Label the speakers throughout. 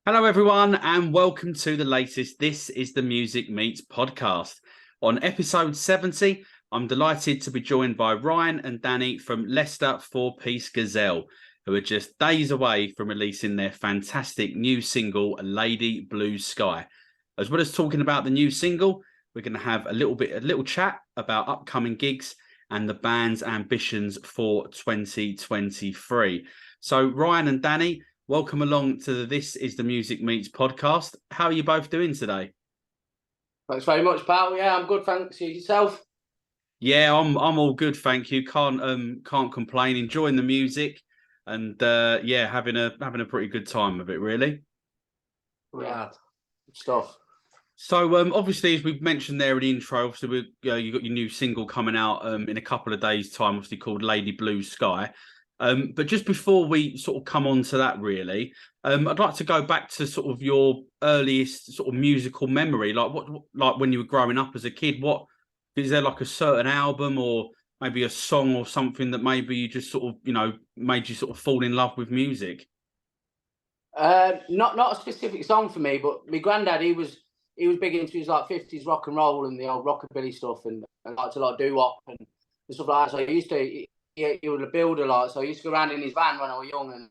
Speaker 1: Hello, everyone, and welcome to the latest This is the Music Meets podcast. On episode 70, I'm delighted to be joined by Ryan and Danny from Leicester four-piece Gazelle, who are just days away from releasing their fantastic new single, Lady Blue Sky. As well as talking about the new single, we're going to have a little chat about upcoming gigs and the band's ambitions for 2023. So, Ryan and Danny, welcome along to the This is the Music Meets podcast. How are you both doing today?
Speaker 2: Thanks very much, pal. Yeah, I'm good, thanks. Yourself?
Speaker 1: Yeah, I'm all good, thank you. Can't complain. Enjoying the music, and having a pretty good time of it, really.
Speaker 2: Yeah, good stuff.
Speaker 1: So obviously, as we've mentioned there in the intro, obviously you got your new single coming out in a couple of days' time, obviously called Lady Blue Sky. But just before we sort of come on to that, really, I'd like to go back to sort of your earliest sort of musical memory, like when you were growing up as a kid. What is there, like a certain album or maybe a song or something that maybe you just sort of made you sort of fall in love with music?
Speaker 2: Not a specific song for me, but my granddad, he was big into his like 50s rock and roll and the old rockabilly stuff, and liked to like doo-wop and stuff like that. So I used to. He was a builder, like, so I used to go around in his van when I was young and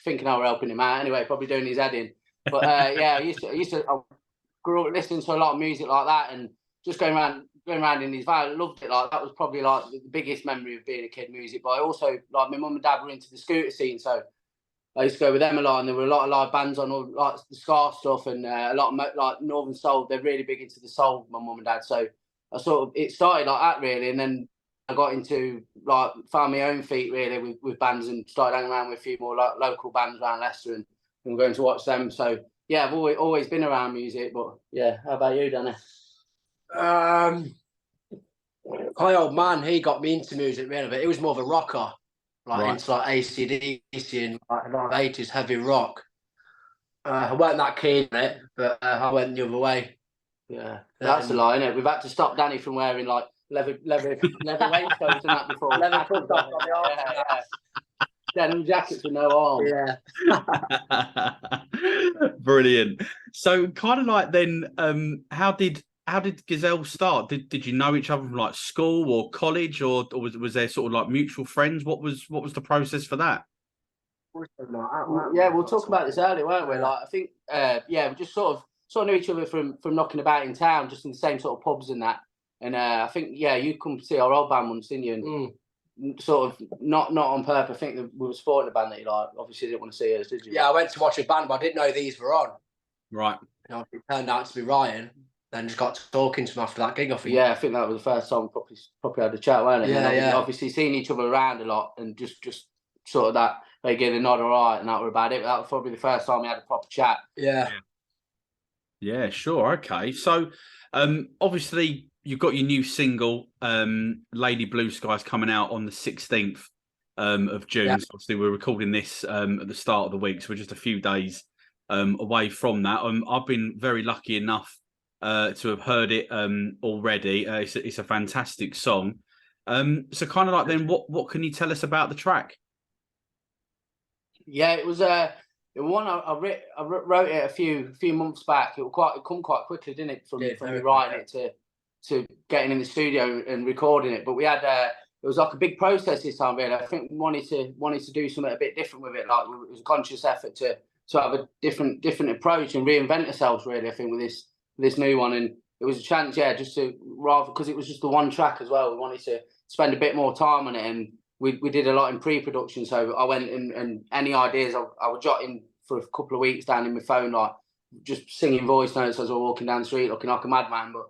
Speaker 2: thinking I was helping him out. Anyway, probably doing his head in. But I grew up listening to a lot of music like that and just going around in his van. I loved it. Like, that was probably like the biggest memory of being a kid, music. But I also, like, my mum and dad were into the scooter scene, so I used to go with them a lot, and there were a lot of live bands on, all like the ska stuff, and a lot of like Northern Soul. They're really big into the soul, my mum and dad. So it started like that, really, and then I got into, like, found my own feet really with bands and started hanging around with a few more local bands around Leicester and going to watch them. So yeah, I've always been around music. But yeah, how about you, Danny?
Speaker 3: My old man, he got me into music really, but he was more of a rocker, like
Speaker 1: Right.
Speaker 3: into like AC/DC and like 80s heavy rock. I weren't that keen on it, but I went the other way.
Speaker 2: Yeah, that's a lie, isn't it? We've had to stop Danny from wearing like leather waistcoats and that before.
Speaker 3: Leather cuffs off on the arms.
Speaker 2: Yeah. Denim jackets with no arms.
Speaker 3: Yeah.
Speaker 1: Brilliant. So kind of like then, how did Gazelle start? Did you know each other from like school or college, or was there sort of like mutual friends? What was the process for that?
Speaker 2: Yeah, we'll talk about this earlier, won't we? Like, I think, we just sort of knew each other from knocking about in town, just in the same sort of pubs and that. And I think, yeah, you come to see our old band once, didn't you? And sort of not on purpose. I think that we were supporting a band that you like. Obviously, didn't want to see us, did you?
Speaker 3: Yeah, I went to watch a band, but I didn't know these were on.
Speaker 1: Right.
Speaker 3: And it turned out to be Ryan. Then just got talking to him after that gig. I think.
Speaker 2: Yeah, I think that was the first time we probably had a chat, weren't it?
Speaker 3: Yeah,
Speaker 2: Obviously, seeing each other around a lot and just sort of that, they gave a nod, all right, and that were about it. That was probably the first time we had a proper chat.
Speaker 1: Yeah, sure. Okay. So, obviously, you've got your new single, Lady Blue Sky's coming out on the 16th of June.
Speaker 3: Yeah.
Speaker 1: So obviously, we're recording this at the start of the week, so we're just a few days away from that. I've been very lucky enough to have heard it already. It's a fantastic song. So, kind of like then, what can you tell us about the track?
Speaker 2: Yeah, it was the one I wrote it a few months back. It come quite quickly, didn't it? From me writing it to getting in the studio and recording it. But we had it was like a big process this time, really. I think we wanted to do something a bit different with it. Like, it was a conscious effort to have a different approach and reinvent ourselves, really. I think with this new one, and it was a chance, yeah, just to, rather, because it was just the one track as well. We wanted to spend a bit more time on it, and we did a lot in pre-production. So I went and any ideas I was jotting for a couple of weeks down in my phone, like just singing voice notes as I was walking down the street looking like a madman. But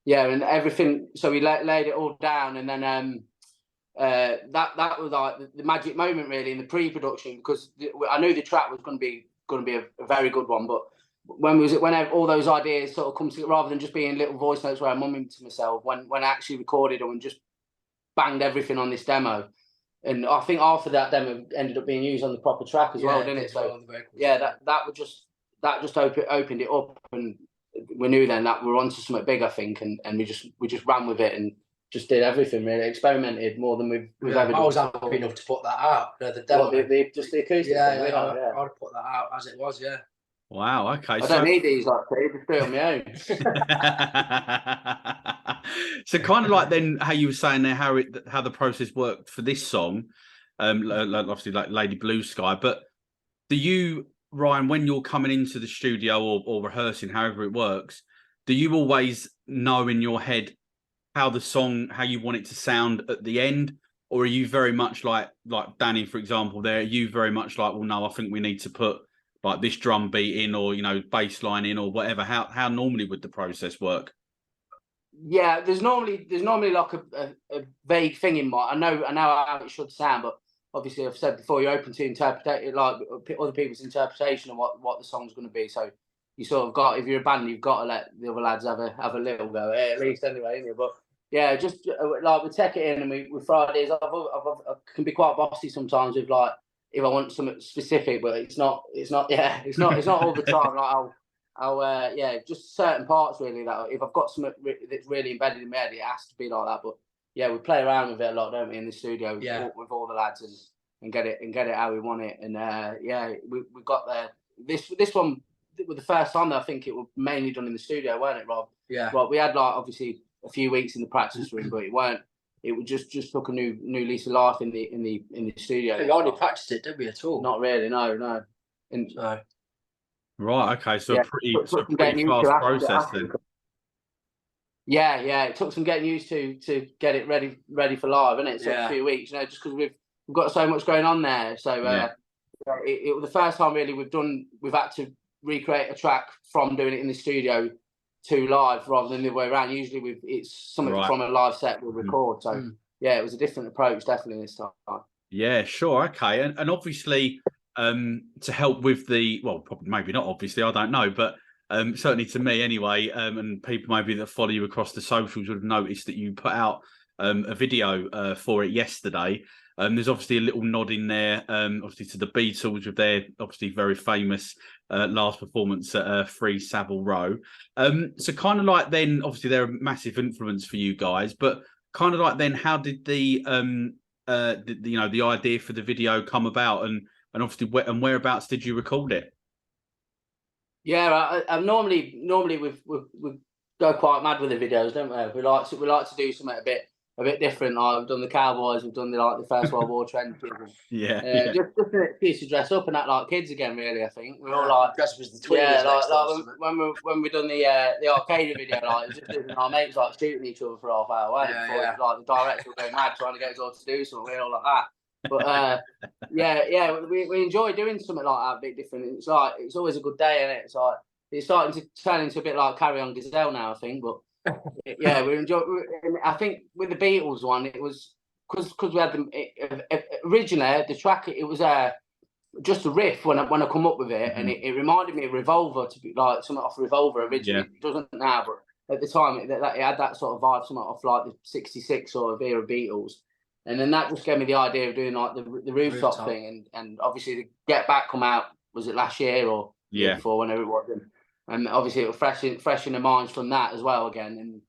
Speaker 2: yeah, and everything. So we laid it all down, and then that was like the magic moment, really, in the pre-production, because I knew the track was going to be a very good one. But when all those ideas sort of come together, rather than just being little voice notes where I'm mumbling to myself, when I actually recorded them and just banged everything on this demo. And I think after that demo ended up being used on the proper track as well, didn't it? So yeah, that just opened it up, and we knew then that we were onto something big, I think, and we just ran with it and just did everything, really, experimented more than we've ever done.
Speaker 3: I was happy enough to put that out. The demo,
Speaker 2: just the acoustic.
Speaker 3: I'd put that out as it was. Yeah.
Speaker 1: Wow. Okay.
Speaker 2: I don't need these like Steve, just do it on my
Speaker 1: own. So kind of like then how you were saying there, how the process worked for this song, obviously like Lady Blue Sky. But do you, Ryan, when you're coming into the studio or rehearsing, however it works, do you always know in your head how you want it to sound at the end? Or are you very much like Danny, for example, there, are you very much like, well, no, I think we need to put like this drum beat in, or, you know, bass line in, or whatever? How normally would the process work?
Speaker 2: Yeah, there's normally like a vague thing in mind. I know how it should sound, but obviously I've said before, you're open to interpret it, like other people's interpretation of what the song's going to be. So you sort of got, if you're a band, you've got to let the other lads have a little go, at least anyway, isn't it? But yeah, just like we take it in and we Fridays. I can be quite bossy sometimes with like if I want something specific, but it's not it's not all the time. Like I'll just certain parts really that if I've got something that's really embedded in my head, it has to be like that. But yeah, we play around with it a lot, don't we, in the studio with all the lads and get it how we want it. And we got there. This one was the first time that I think it was mainly done in the studio, weren't it, Rob?
Speaker 3: Yeah.
Speaker 2: Rob, we had like obviously a few weeks in the practice room, but it would just took a new lease of life in the studio.
Speaker 3: I think I only practiced it, didn't we, at all?
Speaker 2: Not really, no.
Speaker 3: No.
Speaker 1: Right. Okay. So pretty fast process then.
Speaker 2: Yeah. It took some getting used to get it ready for live, and it took a few weeks, you know, just because we've got so much going on there. So it was the first time really we've had to recreate a track from doing it in the studio to live rather than the other way around. Usually it's something from a live set we'll record. So yeah, it was a different approach definitely this time.
Speaker 1: Yeah, sure. Okay. And obviously to help with probably maybe not obviously, I don't know, but certainly to me anyway, and people maybe that follow you across the socials would have noticed that you put out a video for it yesterday. There's obviously a little nod in there, obviously to the Beatles with their obviously very famous last performance at Free Savile Row. So kind of like then, obviously they're a massive influence for you guys, but kind of like then, how did the idea for the video come about, and obviously whereabouts did you record it?
Speaker 2: Yeah, I normally we go quite mad with the videos, don't we? We like to do something a bit different. Like we've done the Cowboys, we've done the First World War trenches. Just an excuse to dress up and act like kids again. Really, I think we're all like
Speaker 3: dress up as the twins.
Speaker 2: Yeah, like when we done the arcade video, like it was just our mates like shooting each other for half hour. Right? It was like the director was going mad trying to get us all to do something. We're all like that. But we enjoy doing something like that, a bit different. It's always a good day, and it's like it's starting to turn into a bit like Carry On Gazelle now, I think. But yeah, we enjoy. I think with the Beatles one, it was because we had them originally the track. It was just a riff when I come up with it, and it reminded me of Revolver, to be like something off Revolver originally. It doesn't now, but at the time it had that sort of vibe, something off like the '66 sort of era Beatles. And then that just gave me the idea of doing like the rooftop thing, and obviously the Get Back come out, was it last year or year before, whenever it was, and obviously it was fresh in the minds from that as well again. And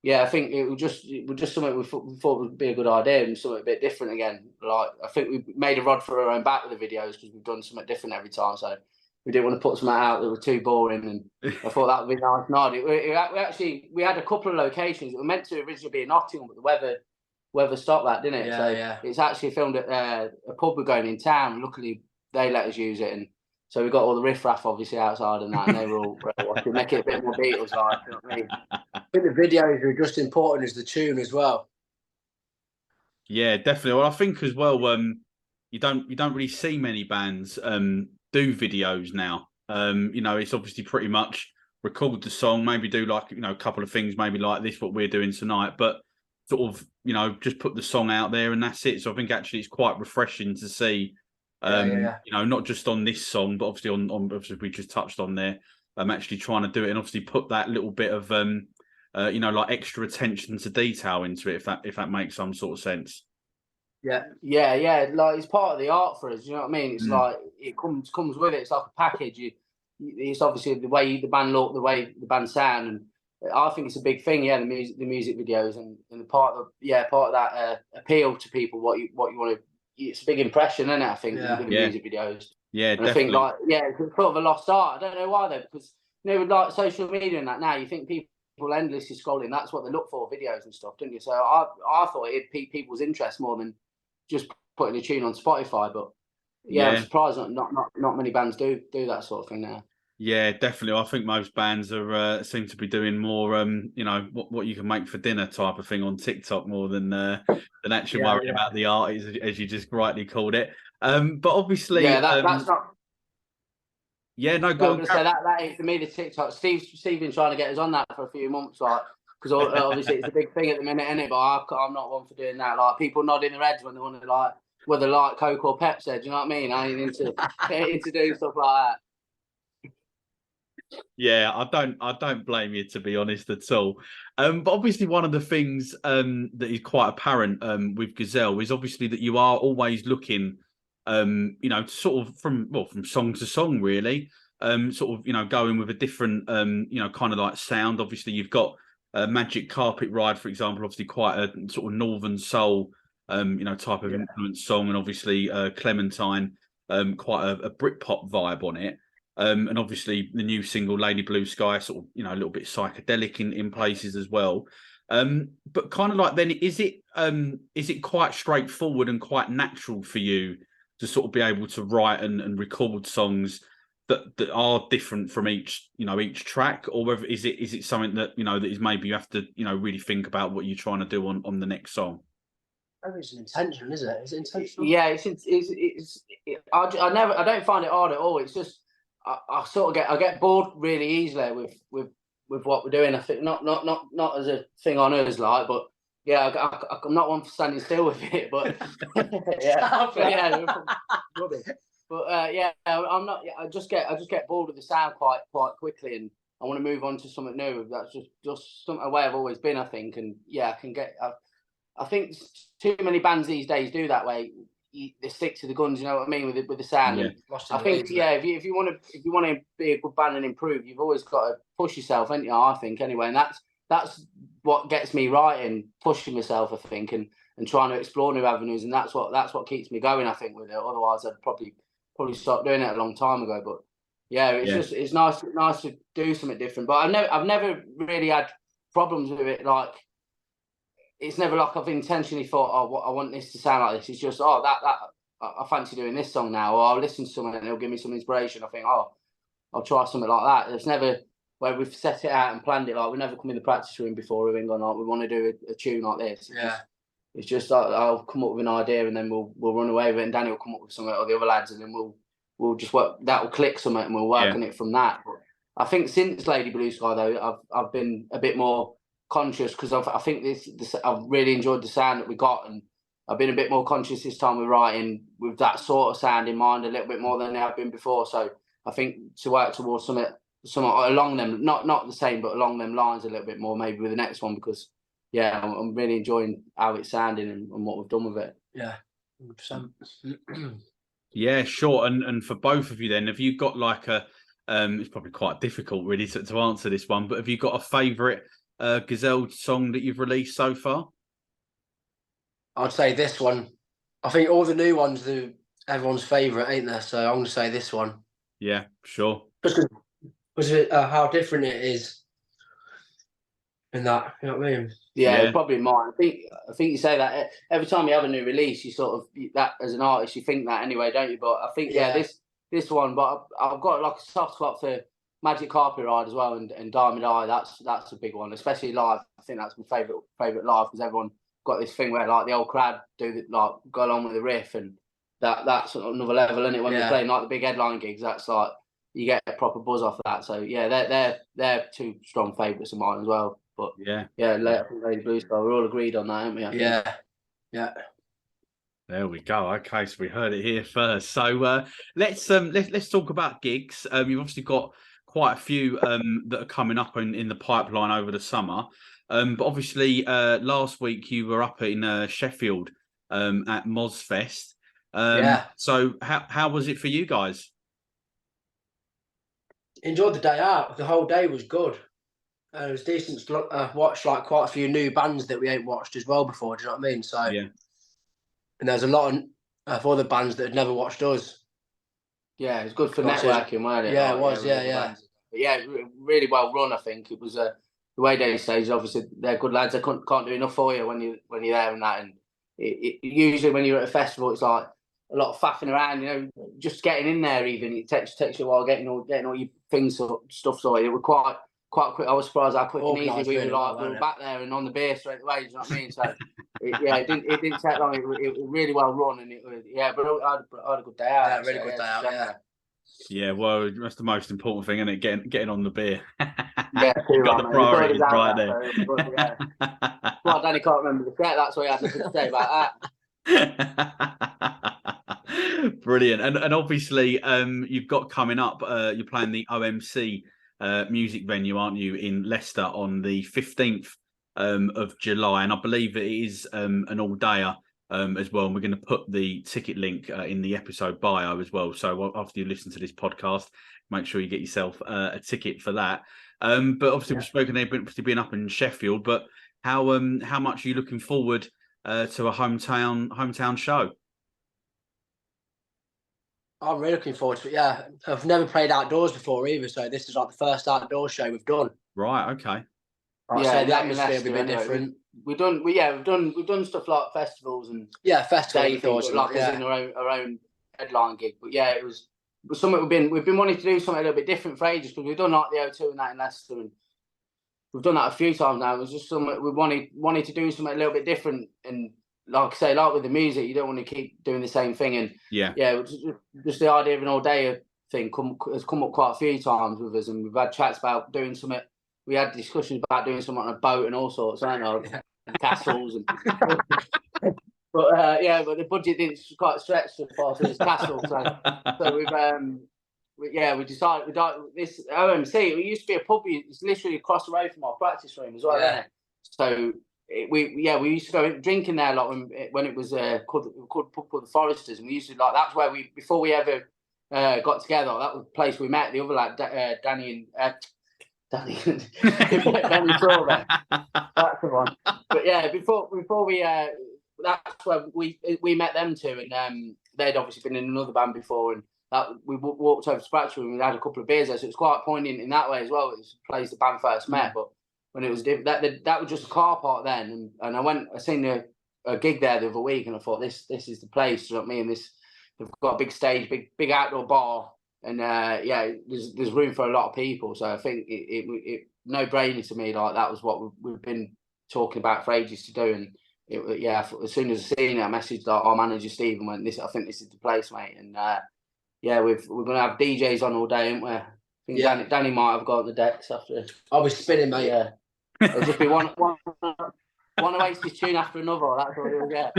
Speaker 2: yeah, I think it was just something we thought would be a good idea and something a bit different again. Like I think we made a rod for our own back with the videos because we've done something different every time, so we didn't want to put something out that was too boring. And I thought that would be nice. No, we had a couple of locations. It was meant to originally be in Nottingham, but the weather stopped that, didn't it? It's actually filmed at a pub we're going in town. Luckily, they let us use it, and so we got all the riffraff obviously outside and that, and they were all watching, make it a bit more Beatles-like. You know what I mean?
Speaker 3: I think the videos are just important as the tune as well.
Speaker 1: Yeah, definitely. Well, I think as well, you don't really see many bands do videos now. It's obviously pretty much record the song, maybe do like a couple of things, maybe like this, what we're doing tonight, but sort of just put the song out there and that's it. So I think actually it's quite refreshing to see not just on this song, but obviously on obviously we just touched on there, actually trying to do it and obviously put that little bit of like extra attention to detail into it, if that makes some sort of sense.
Speaker 2: Yeah. Like it's part of the art for us. You know what I mean? It's like it comes with it. It's like a package. It's obviously the way the band look, the way the band sound, and I think it's a big thing. Yeah, the music videos and the part of that appeal to people. What you want to. It's a big impression, isn't it? I think with the music videos.
Speaker 1: Yeah,
Speaker 2: And I think
Speaker 1: definitely.
Speaker 2: like, yeah, it's sort of a lost art. I don't know why though, because with like social media and that now, you think people endlessly scrolling. That's what they look for, videos and stuff, don't you? So I thought it'd pique people's interest more than just putting a tune on Spotify. But yeah, I'm
Speaker 1: Yeah.
Speaker 2: surprised not many bands do that sort of thing now.
Speaker 1: Yeah, definitely. I think most bands are seem to be doing more, what you can make for dinner type of thing on TikTok more than actually worrying about the art, as you just rightly called it. But obviously,
Speaker 2: Yeah, that's not.
Speaker 1: yeah, no,
Speaker 2: Yeah, I
Speaker 1: go
Speaker 2: was
Speaker 1: on.
Speaker 2: gonna say that ain't for me the TikTok. Steve's been trying to get us on that for a few months, like because obviously it's a big thing at the minute, isn't it? But I'm not one for doing that. Like people nodding their heads when they want to like whether like Coke or Pepsi. Do you know what I mean? I ain't into doing stuff like that.
Speaker 1: Yeah, I don't blame you, to be honest, at all. But obviously one of the things that is quite apparent with Gazelle is obviously that you are always looking sort of from song to song really. Sort of, going with a different kind of like sound. Obviously you've got Magic Carpet Ride, for example, obviously quite a sort of northern soul type of influence song, and obviously Clementine, quite a Britpop vibe on it. And obviously the new single Lady Blue Sky, sort of, a little bit psychedelic in places as well. But kind of like then is it quite straightforward and quite natural for you to sort of be able to write and record songs that are different from each track, or whether is it something that that is maybe you have to really think about what you're trying to do on the next song?
Speaker 3: I think it's intentional, is it? Is it intentional?
Speaker 2: Yeah, I don't find it hard at all. It's just I sort of get bored really easily with what we're doing. I think not as a thing on us like, but yeah, I'm not one for standing still with it, but yeah, yeah, I'm not. I just get bored with the sound quite quickly, and I want to move on to something new. That's just some a way I've always been, I think, and yeah, I think too many bands these days do that way. They stick to the guns, you know what I mean, with the sound.
Speaker 1: Yeah.
Speaker 2: And I think, yeah, if you want to be a good band and improve, you've always got to push yourself, haven't you? I think anyway, and that's what gets me writing, pushing myself, I think, and trying to explore new avenues, and that's what keeps me going, I think, with it. Otherwise, I'd probably stopped doing it a long time ago. But yeah, it's nice to do something different. But I've never really had problems with it, like. It's never like I've intentionally thought, oh, I want this to sound like this. It's just, oh, that I fancy doing this song now, or I'll listen to something and it'll give me some inspiration. I think, oh, I'll try something like that. It's never where we've set it out and planned it. Like we've never come in the practice room before. We've been going, oh, we want to do a tune like this. It's just like I'll come up with an idea and then we'll run away with it, and Danny will come up with something, or the other lads, and then we'll just work. That will click something, and we'll work on it from that. But I think since Lady Blue Sky though, I've been a bit more conscious because I think this I've really enjoyed the sound that we got, and I've been a bit more conscious this time with writing with that sort of sound in mind a little bit more than I have been before. So I think to work towards something along them, not the same, but along them lines a little bit more maybe with the next one, because yeah, I'm really enjoying how it's sounding and what we've done with it.
Speaker 3: Yeah, 100%.
Speaker 1: Yeah, sure. And for both of you, then, have you got like it's probably quite difficult really to answer this one, but have you got a favourite Gazelle song that you've released so far?
Speaker 3: I'd say this one. I think all the new ones are everyone's favourite, ain't there? So I'm going to say this one.
Speaker 1: Yeah, sure.
Speaker 3: Just because how different it is in that, you know what I mean?
Speaker 2: Yeah, probably mine. I think you say that every time you have a new release, you sort of that as an artist, you think that anyway, don't you? But I think this one, but I've got like a soft spot for Magic Carpet Ride as well, and Diamond Eye. That's a big one, especially live. I think that's my favourite live, because everyone got this thing where like the old crowd like go along with the riff, and that's another level, isn't it? When they're playing like the big headline gigs, that's like you get a proper buzz off of that. So yeah, they're two strong favourites of mine as well. But
Speaker 1: yeah,
Speaker 2: Lady Blue Sky, we're all agreed on that, aren't we?
Speaker 3: Yeah.
Speaker 1: There we go. Okay, so we heard it here first. So let's talk about gigs. You've obviously got quite a few that are coming up in the pipeline over the summer. But obviously last week you were up in Sheffield at Mosfest. So how was it for you guys?
Speaker 3: Enjoyed the day out. The whole day was good. It was decent to watch like quite a few new bands that we ain't watched as well before. Do you know what I mean? So
Speaker 1: yeah,
Speaker 3: and there's a lot of other bands that had never watched us.
Speaker 2: Yeah, it was good for
Speaker 3: Got to-
Speaker 2: networking, wasn't it?
Speaker 3: Yeah,
Speaker 2: Like,
Speaker 3: it was.
Speaker 2: with
Speaker 3: Yeah,
Speaker 2: other
Speaker 3: yeah.
Speaker 2: bands. But yeah, really well run. I think it was the way they stage. Obviously, they're good lads. They can't do enough for you when you're there and that. And usually when you're at a festival, it's like a lot of faffing around. You know, just getting in there. Even it takes you a while getting all your things stuff sorted. It was quite quick. I was surprised how quick and easy we were.
Speaker 3: Really well,
Speaker 2: we were back there and on the beer straight away. Do you know what I mean? So. It didn't take long. It was really well run, and but I had a good day out.
Speaker 3: Yeah, really good day out. Yeah.
Speaker 1: Yeah, well, that's the most important thing, isn't it? Getting on the beer.
Speaker 2: Yeah,
Speaker 1: You've got the priorities right there.
Speaker 2: Well, Danny can't remember the set. That's why he had nothing to say about
Speaker 1: that. Brilliant, and obviously, you've got coming up. You're playing the OMC music venue, aren't you, in Leicester on the 15th of July, and I believe it is an all-dayer. As well, and we're going to put the ticket link in the episode bio as well. So after you listen to this podcast, make sure you get yourself a ticket for that. But obviously, we've spoken obviously being up in Sheffield. But how much are you looking forward to a hometown show?
Speaker 3: I'm really looking forward to it. Yeah, I've never played outdoors before either, so this is like the first outdoor show we've done.
Speaker 1: Right. Okay.
Speaker 3: So the atmosphere will be a bit different.
Speaker 2: We've done stuff like festivals and
Speaker 3: festivals,
Speaker 2: like as in our own headline gig. But yeah, it was something we've been wanting to do something a little bit different for ages, because we've done like the O2 and that in Leicester, and we've done that a few times now. It was just something we wanted to do something a little bit different, and like I say, like with the music, you don't want to keep doing the same thing. And just the idea of an all-day thing has come up quite a few times with us, and we've had chats about doing something. We had discussions about doing something on a boat and all sorts, I know, castles and. But the budget didn't quite stretch so far to this castle. So we decided this OMC. It used to be a pub. It's literally across the road from our practice room as well. Yeah. So we used to go drinking there a lot when it was called the Foresters, and we used to that's where before we ever got together. That was the place we met the other lad, Danny Crawler. That's the one. But yeah, before we that's where we met them too, and they'd obviously been in another band before, and that we walked over to Scratch Room and we had a couple of beers there, so it's quite poignant in that way as well. It was the place the band first met, but when it was different, that was just a car park then, and I seen a gig there the other week, and I thought this is the place. You know what I mean? They've got a big stage, big outdoor bar. And there's room for a lot of people, so I think it no brainer to me. Like that was what we've been talking about for ages to do, and as soon as I seen it, I messaged our manager Steve and went, I think this is the place, mate. And we're gonna have DJs on all day, aren't we? I think Danny might have got the decks after.
Speaker 3: I'll be spinning, mate.
Speaker 2: Yeah, it'll just be one Oasis tune after another. That's what we'll get.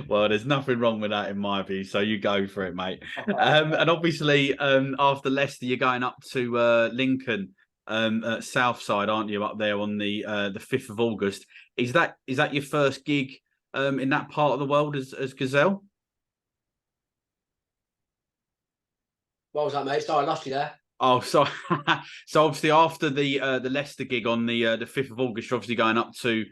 Speaker 1: Well, there's nothing wrong with that in my view, so you go for it, mate. And obviously, after Leicester, you're going up to Lincoln, at Southside, aren't you? Up there on the 5th of August. Is that your first gig in that part of the world as Gazelle?
Speaker 3: What was that, mate? Sorry, I lost you there.
Speaker 1: Oh, so obviously after the Leicester gig on the 5th of August, you're obviously going up to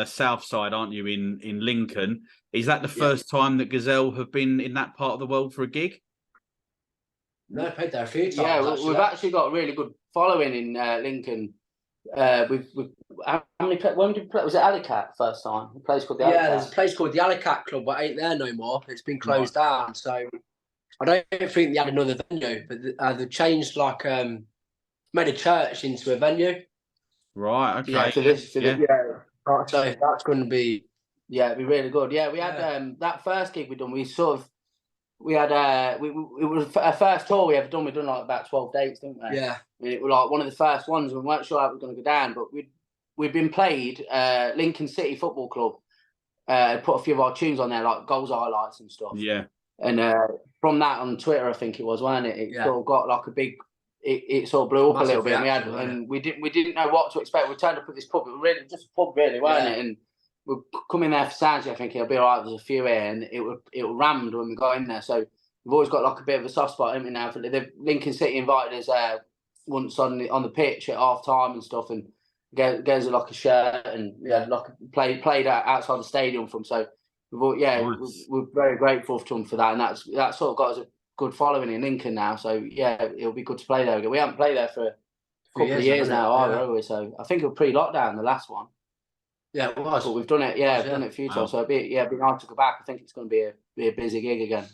Speaker 1: Southside, aren't you, in Lincoln? Is that the first time that Gazelle have been in that part of the world for a gig?
Speaker 3: No, I played there a few times.
Speaker 2: Yeah, we've actually got a really good following in Lincoln. When did we play? Was it Alicat first time? A place called the Alicat.
Speaker 3: Yeah, there's a place called the Alicat Club, but it ain't there no more. It's been closed down. So I don't think they had another venue, but they've changed made a church into a venue.
Speaker 1: Right. Okay.
Speaker 2: Yeah.
Speaker 3: So that's going to be.
Speaker 2: Yeah, it'd be really good. Yeah, we had that first gig we done. It was our first tour we ever done. We'd done like about 12 dates, didn't we?
Speaker 3: Yeah.
Speaker 2: It was like one of the first ones. We weren't sure how it was going to go down, but we'd been played. Lincoln City Football Club put a few of our tunes on there, like goals highlights and stuff.
Speaker 1: Yeah.
Speaker 2: And from that on Twitter, I think it was, wasn't it? It sort of got like a big. It sort of blew up massive a little bit. And we didn't know what to expect. We turned up at this pub. It was really just a pub, really, wasn't it? And we're coming there for sounds. I think it'll be all right. There's a few here, and it rammed when we got in there. So we've always got like a bit of a soft spot, haven't we? Now, Lincoln City invited us once on the pitch at half time and stuff, and gave us like a shirt, and played outside the stadium from. So
Speaker 1: Nice.
Speaker 2: we're very grateful to him for that, and that sort of got us a good following in Lincoln now. So yeah, it'll be good to play there again. We haven't played there for a couple of years now, have we? So I think it was pre-lockdown, the last one.
Speaker 3: Yeah, it was.
Speaker 2: But we've done it. Yeah, we've done it a few times. So it'd be nice to go back. I think it's going to be a busy gig again.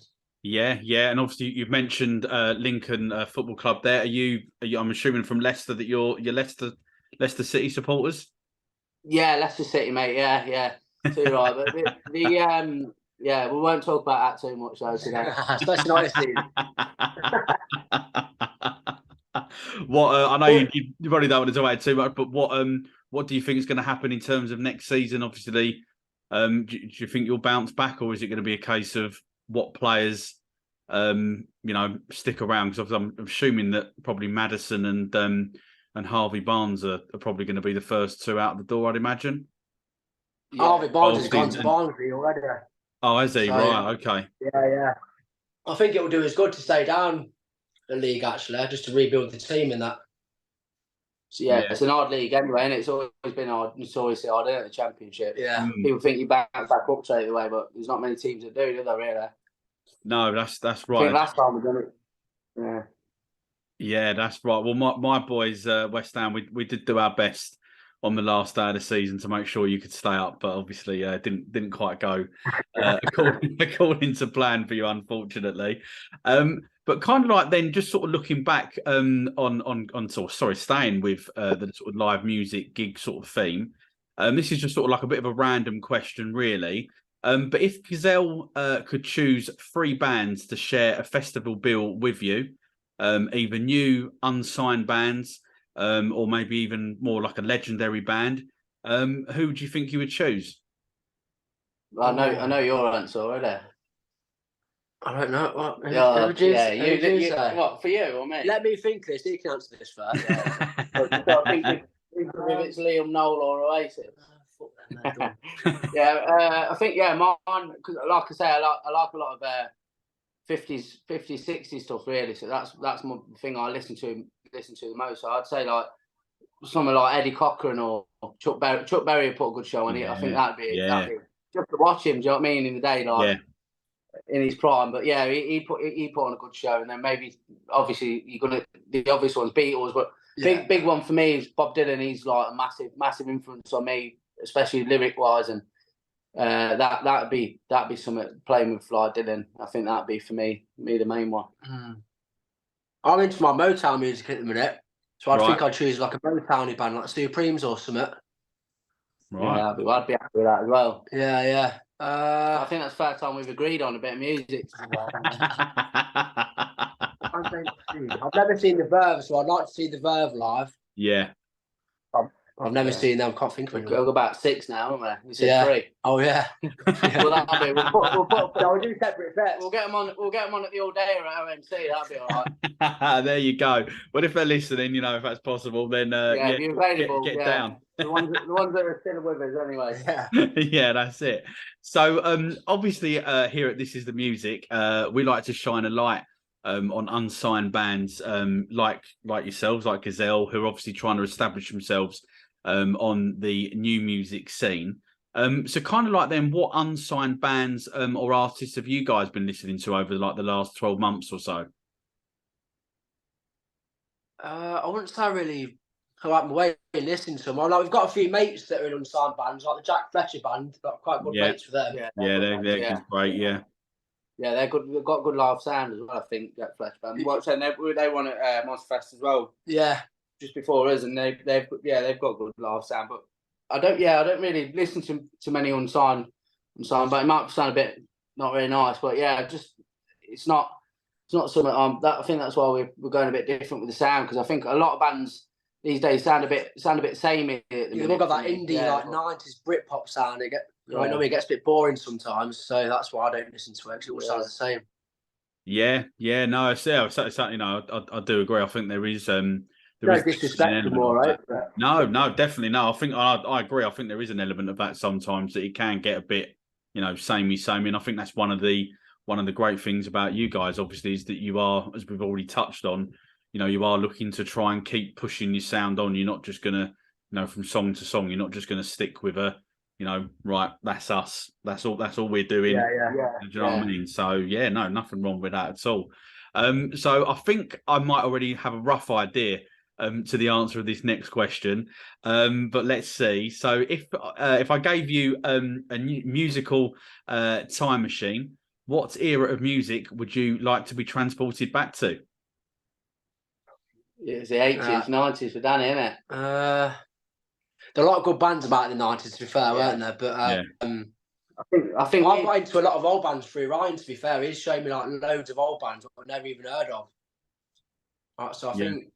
Speaker 1: Yeah, and obviously you've mentioned Lincoln Football Club. There, are you? I'm assuming from Leicester that you're Leicester City supporters.
Speaker 2: Yeah, Leicester City, mate. Yeah, too right. But we won't talk about that too much though today.
Speaker 3: Especially not this season.
Speaker 1: What I know you probably don't want to talk about it too much, but what do you think is going to happen in terms of next season? Obviously, do you think you'll bounce back, or is it going to be a case of what players stick around? Because I'm assuming that probably Maddison and Harvey Barnes are probably going to be the first two out the door, I'd imagine.
Speaker 2: Yeah.
Speaker 3: Harvey Barnes has gone to Barnsley already.
Speaker 1: Oh, has he? So, right, okay.
Speaker 3: Yeah. I think it will do us good to stay down the league, actually, just to rebuild the team in that.
Speaker 2: So, it's an odd league anyway, and it's always been odd. It's always hard, isn't it, the Championship?
Speaker 3: Yeah.
Speaker 2: People think you back up straight away, but there's not many teams that do there, really?
Speaker 1: No, that's right.
Speaker 2: I think last time we done it. Yeah.
Speaker 1: Yeah, that's right. Well, my boys, West Ham, we did do our best on the last day of the season to make sure you could stay up, but obviously didn't quite go according to plan for you, unfortunately. But kind of like then, just sort of looking back staying with the sort of live music gig sort of theme. This is just sort of like a bit of a random question, really. But if Gazelle could choose 3 bands to share a festival bill with you, either new, unsigned bands, or maybe even more like a legendary band, who would you think you would choose?
Speaker 2: I know your answer already.
Speaker 3: I don't know. What?
Speaker 2: What, for you or me?
Speaker 3: Let me think this. You can answer this first.
Speaker 2: I think if it's Liam, Noel or Oasis. I think mine, because like I say, I like a lot of 50s, 60s stuff really. So that's my thing I listen to the most. So I'd say like someone like Eddie Cochran or Chuck Berry. Chuck Berry put a good show on it. I think that'd be just to watch him. Do you know what I mean? In the day, like in his prime. But yeah, he put on a good show. And then maybe obviously the obvious one's Beatles, but big one for me is Bob Dylan. He's like a massive influence on me, especially lyric wise, and that'd be something playing with like Dylan. I think that'd be for me the main one.
Speaker 3: I'm into my Motown music at the minute, so I think I'd choose like a Motown band like Supremes or something.
Speaker 1: Right.
Speaker 2: Yeah, I'd be happy with that as well.
Speaker 3: Yeah.
Speaker 2: I think that's the first time we've agreed on a bit of music.
Speaker 3: I've never seen the Verve, so I'd like to see the Verve live.
Speaker 1: Yeah.
Speaker 3: I've never seen them. Can't think of it.
Speaker 2: We've got about 6 now, haven't we? You said 3.
Speaker 3: Oh yeah.
Speaker 2: Well, that'll be.
Speaker 3: We'll do separate bets.
Speaker 2: We'll get them on at the all day at OMC. That'll be all right.
Speaker 1: There you go. But if they're listening, if that's possible, then
Speaker 2: if you're available,
Speaker 1: get down.
Speaker 2: The ones that are still with us, anyway.
Speaker 1: Yeah, that's it. So obviously here at This Is The Music, we like to shine a light on unsigned bands like yourselves, like Gazelle, who are obviously trying to establish themselves on the new music scene. So kind of like then, what unsigned bands or artists have you guys been listening to over like the last 12 months or so?
Speaker 3: I wouldn't say I really go out my way to listen to them. Like, we've got a few mates that are in unsigned bands, like the Jack Fletcher band. Got quite good mates for them.
Speaker 1: They're great. Yeah,
Speaker 2: they're good. They've got good live sound as well. I think Jack Fletcher band. They won at Mosfest as well.
Speaker 3: Yeah,
Speaker 2: just before us, and they've got good live sound. But I don't really listen to many unsigned. But it might sound a bit not very nice. But it's not something. I think that's why we're going a bit different with the sound, because I think a lot of bands these days sound a bit samey.
Speaker 3: They've all got that indie like 90s Britpop sound. It gets a bit boring sometimes, so that's why I don't listen to it, because it all sounds the same.
Speaker 1: No, I do agree. I think there is
Speaker 3: no disrespect to more, right?
Speaker 1: No, definitely no. I think I agree. I think there is an element of that sometimes, that it can get a bit, samey. And I think that's one of the great things about you guys, obviously, is that you are, as we've already touched on, you are looking to try and keep pushing your sound on. You're not just gonna, from song to song, you're not just gonna stick with a you know, right, that's us. That's all we're doing.
Speaker 3: Yeah.
Speaker 1: Do you know what I mean? So yeah, no, nothing wrong with that at all. So I think I might already have a rough idea to the answer of this next question. But let's see. So if I gave you a musical time machine, what era of music would you like to be transported back to?
Speaker 2: It was the 80s, 90s for Danny, isn't it?
Speaker 3: There are a lot of good bands about in the 90s, to be fair, weren't there? But
Speaker 2: I think
Speaker 3: I've got into a lot of old bands through Ryan, to be fair. He's shown me like loads of old bands I've never even heard of. Right, so I think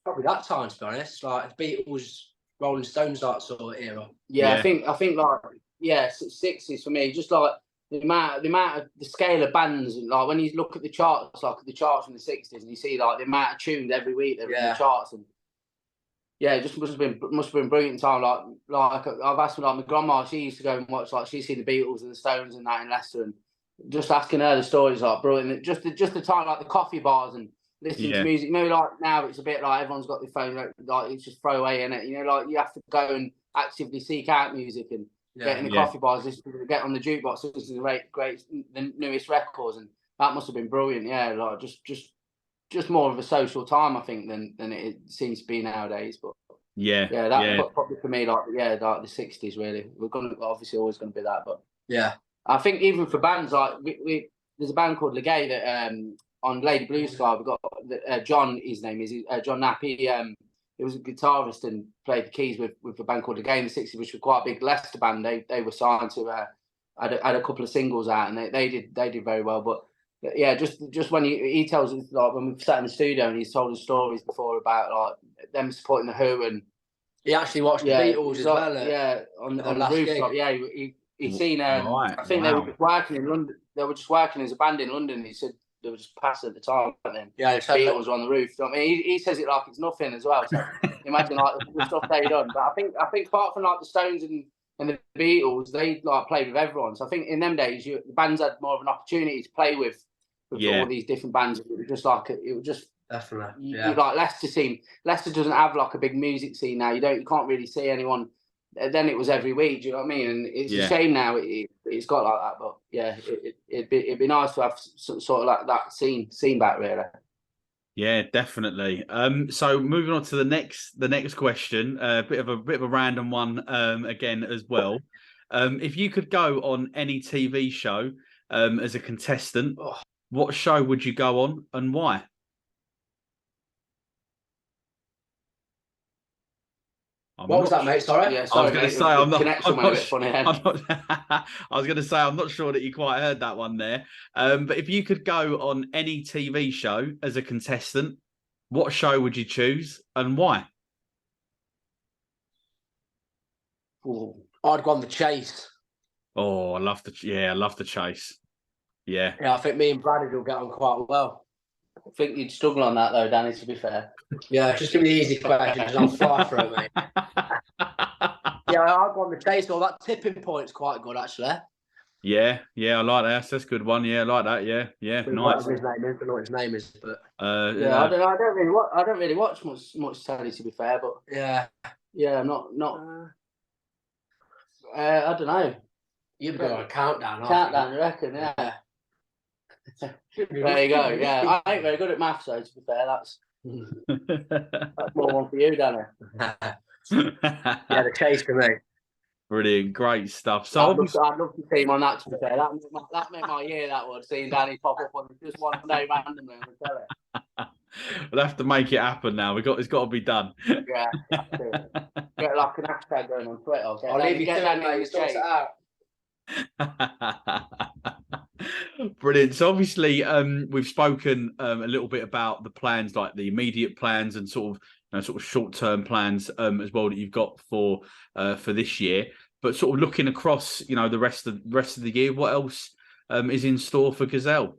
Speaker 3: probably that time, to be honest, like the Beatles, Rolling Stones, that sort of era.
Speaker 2: Yeah, I think like 60s for me, just like the scale of bands, like when you look at the charts, like the charts from the 60s, and you see like the amount of tunes every week that were in the charts, and it just must have been brilliant time. Like I've asked my grandma, she used to go and watch, like she's seen the Beatles and the Stones and that in Leicester, and just asking her the stories, like brilliant. Just the time, like the coffee bars and listening to music. You know, like now it's a bit like everyone's got their phone, like it's just throw away in it. You know, like you have to go and actively seek out music and get in the coffee bars, get on the jukebox, listen to the newest records, and that must have been brilliant. Yeah, like just more of a social time, I think, than it seems to be nowadays. But probably for me, like the 60s really. We're obviously always gonna be that, but I think even for bands like there's a band called Legay that on Lady Blue Sky we've got John. His name is John Knapp. He was a guitarist and played the keys with a band called Legay in the 60s, which was quite a big Leicester band. They were signed to had a couple of singles out, and they did very well. But yeah, just when he tells us, like when we've sat in the studio and he's told us stories before about like them supporting the Who, and
Speaker 3: he actually watched the Beatles as well.
Speaker 2: On the rooftop. Gig. Yeah, he's seen. I think they were just working in London. They were just working as a band in London. He said they were just passing at the time. Then the Beatles were on the roof. I mean, he says it like it's nothing as well. So imagine like the stuff they done. But I think apart from like the Stones and the Beatles, they like played with everyone. So I think in them days, the bands had more of an opportunity to play with all these different bands. It was just like it was just
Speaker 3: definitely.
Speaker 2: Like Leicester doesn't have like a big music scene now. You can't really see anyone. Then it was every week. Do you know what I mean? And it's a shame now it's got like that. But yeah, it'd be nice to have some sort of like that scene back really.
Speaker 1: Yeah, definitely. So moving on to the next question, a bit of a random one again as well. If you could go on any TV show as a contestant, what show would you go on and why?
Speaker 3: What was that, mate? Sorry.
Speaker 2: Yeah, sorry.
Speaker 1: I was going to say I was going to say I'm not sure that you quite heard that one there. But if you could go on any TV show as a contestant, what show would you choose and why?
Speaker 3: I'd go on The Chase.
Speaker 1: Oh, I love the Chase. Yeah.
Speaker 3: Yeah, I think me and Brad will get on quite well.
Speaker 2: I think you'd struggle on that though, Danny, to be fair.
Speaker 3: Yeah, just give me the easy questions and I'll fly through it, mate. Yeah, I'll go on The Chase. Well, that tipping point's quite good, actually.
Speaker 1: Yeah, I like that. That's a good one. Yeah, I like that. Yeah, nice.
Speaker 3: His name is, I don't know what his name is, but
Speaker 2: I don't really watch much telly, to be fair, but I'm not. I don't know.
Speaker 3: You've got a countdown.
Speaker 2: I reckon. Yeah. There you go. Yeah, I ain't very good at maths, though. To be fair, that's more one for you, Danny.
Speaker 3: Yeah, The Chase for me.
Speaker 1: Brilliant, great stuff. So
Speaker 2: I'd love to see him on that. To be fair, that made my year. That would seeing Danny pop up on just one day randomly on the telly.
Speaker 1: We'll have to make it happen now. It's got to be done.
Speaker 2: Yeah, get like an hashtag going on Twitter.
Speaker 3: I'll leave you to it, mate. Sort it out.
Speaker 1: Brilliant. So obviously we've spoken a little bit about the plans, like the immediate plans and sort of short-term plans as well that you've got for this year, but sort of looking across the rest of the year, what else is in store for Gazelle?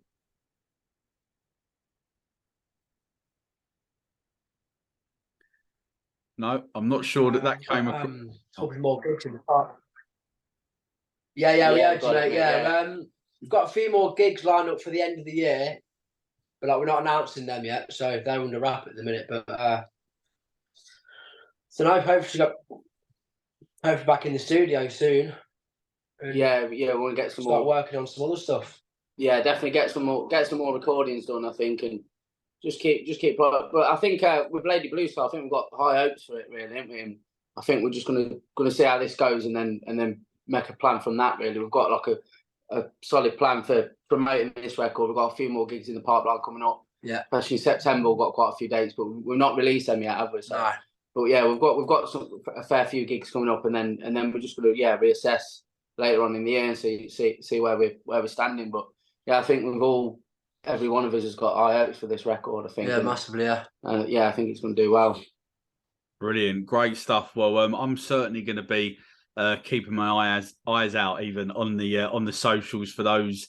Speaker 1: No, I'm not sure that came across.
Speaker 3: Probably more gigs in the park. Yeah. We've got a few more gigs lined up for the end of the year, but like we're not announcing them yet, so they're under wrap at the minute. But so now hopefully back in the studio soon.
Speaker 2: Yeah, we'll get some
Speaker 3: start
Speaker 2: more.
Speaker 3: working on some other stuff.
Speaker 2: Yeah, definitely get some more recordings done, I think, and just keep. But I think with Lady Blue Sky, I think we've got high hopes for it, really, haven't we? And I think we're just gonna see how this goes, and then make a plan from that. Really, we've got like a solid plan for promoting this record. We've got a few more gigs in the pipeline coming up.
Speaker 3: Yeah,
Speaker 2: especially in September, we've got quite a few dates, but we've not released them yet, have we? So,
Speaker 3: no.
Speaker 2: But yeah, we've got a fair few gigs coming up, and then we're just gonna reassess later on in the year and see where we're standing. But yeah, I think every one of us has got high hopes for this record. I think.
Speaker 3: Yeah, massively. Yeah.
Speaker 2: I think it's going to do well.
Speaker 1: Brilliant, great stuff. Well, I'm certainly going to be keeping my eyes out, even on the socials for those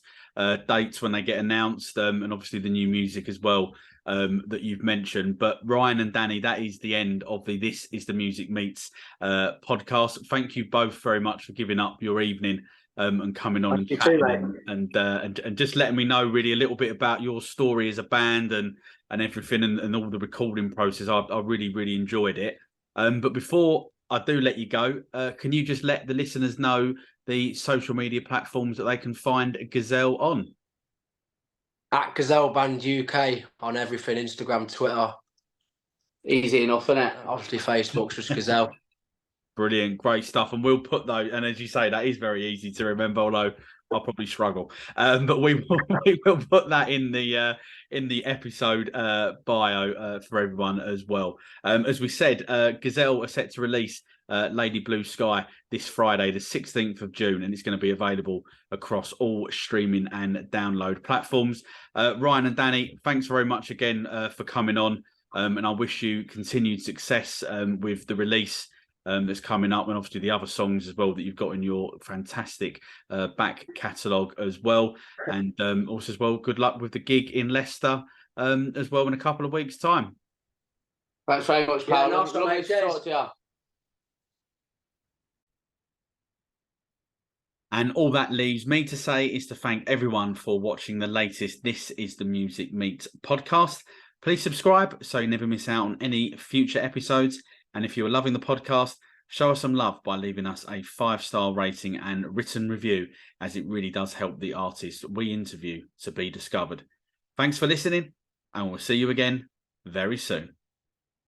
Speaker 1: dates when they get announced, and obviously the new music as well that you've mentioned. But Ryan and Danny, that is the end of the This Is The Music Meets podcast. Thank you both very much for giving up your evening and coming on and chatting and just letting me know really a little bit about your story as a band and everything and all the recording process. I really, really enjoyed it. But before I do let you go, can you just let the listeners know the social media platforms that they can find Gazelle on?
Speaker 3: At Gazelle Band UK on everything, Instagram, Twitter.
Speaker 2: Easy enough, isn't it?
Speaker 3: Obviously, Facebook's just Gazelle.
Speaker 1: Brilliant, great stuff. And we'll put those, and as you say, that is very easy to remember, although I'll probably struggle. But we will put that in the episode bio for everyone as well. As we said, Gazelle are set to release Lady Blue Sky this Friday, the 16th of June, and it's going to be available across all streaming and download platforms. Ryan and Danny, thanks very much again for coming on, and I wish you continued success with the release that's coming up, and obviously the other songs as well that you've got in your fantastic back catalogue as well. And also as well, good luck with the gig in Leicester as well in a couple of weeks' time.
Speaker 2: Thanks very much, pal.
Speaker 3: Yeah, nice one, mate.
Speaker 2: Talk to you.
Speaker 1: And all that leaves me to say is to thank everyone for watching the latest This Is The Music Meets podcast. Please subscribe so you never miss out on any future episodes. And if you're loving the podcast, show us some love by leaving us a 5-star rating and written review, as it really does help the artists we interview to be discovered. Thanks for listening, and we'll see you again very soon.